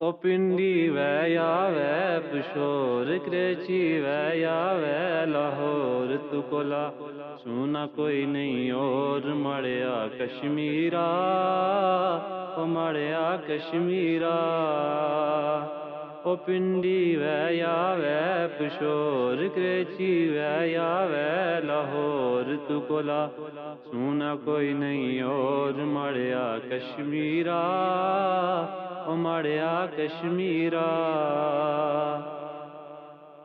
ओ पिंडी वै यावै Pishor creche वै यावै लाहौर तू Cola सुना कोई नहीं और मड़िया कश्मीरा ओ मड़िया कश्मीरा ओ पिंडी वै यावै पिशोर क्रेची वै यावै लाहौर तू कोला सुना कोई नहीं और मड़िया कश्मीरा ओ मड़िया कश्मीरा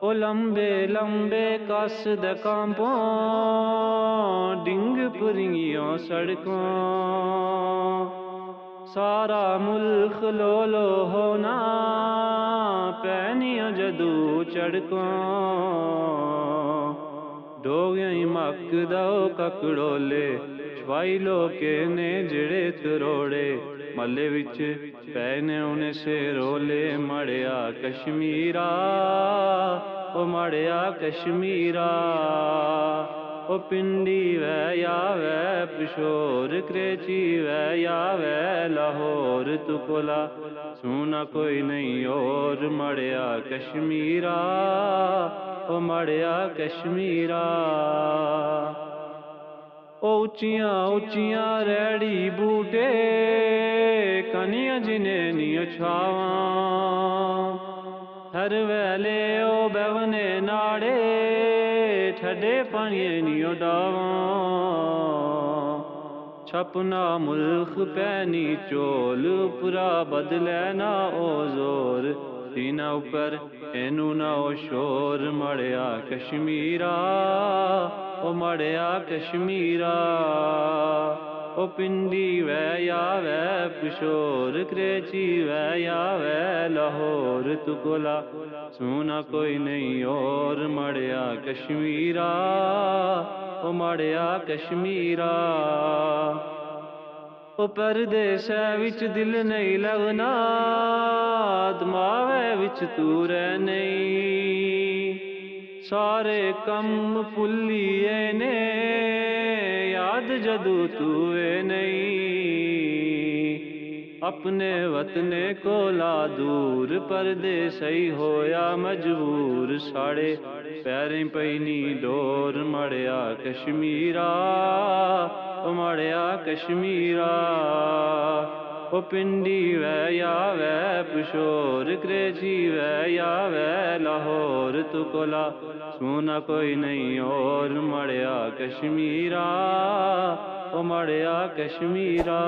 ओ लंबे लंबे कस दे कांपों डिंग पुरियों सड़कों सारा मुल्क लोलो होना पैनियों जदू चढ़कों डोगियां मक दो ककड़ोले छवाई लोके ने जड़े तरोड़े मल्ले विच पैने उन्हें से रोले मड़िया कश्मीरा ओ मड़िया कश्मीरा ओ पिंडी वै यावै पिशोर क्रेची वै यावै लाहौर तू कोला सुना कोई नहीं और मड़िया कश्मीरा ओ मड़िया कश्मीरा ओ उच्चियां उच्चियां रैड़ी बूटे कनियां जिन्हें नियो छावां हर वेले ओ बेवने नाड़े ठडे पानिये नियो डावां छपना मुल्क पैनी चोल पुरा बदलै ना ओ जोर सीना उपर एनू ना ओ शोर मड़िया कश्मीरा ओ मड़िया कश्मीरा ओ पिंडी वै यावै पिशोर क्रेची वै यावै लाहौर तू कोला सुना कोई नहीं और मड़िया कश्मीरा ओ मड़िया कश्मीरा ओ परदेसै विच दिल नहीं लगना दमावे विच तू रह नहीं सारे कम भुल्लिए ने याद जदू तू नहीं अपने वतने कोला दूर परदेसई होया मजबूर साड़े पैरें पैनी डोर मड़िया कश्मीरा ओ मड़िया कश्मीरा ओ पिंडी वै यावै पिशोर क्रेची वै यावै लाहौर तू कोला सुना कोई नहीं और मड़िया कश्मीरा ओ मड़िया कश्मीरा।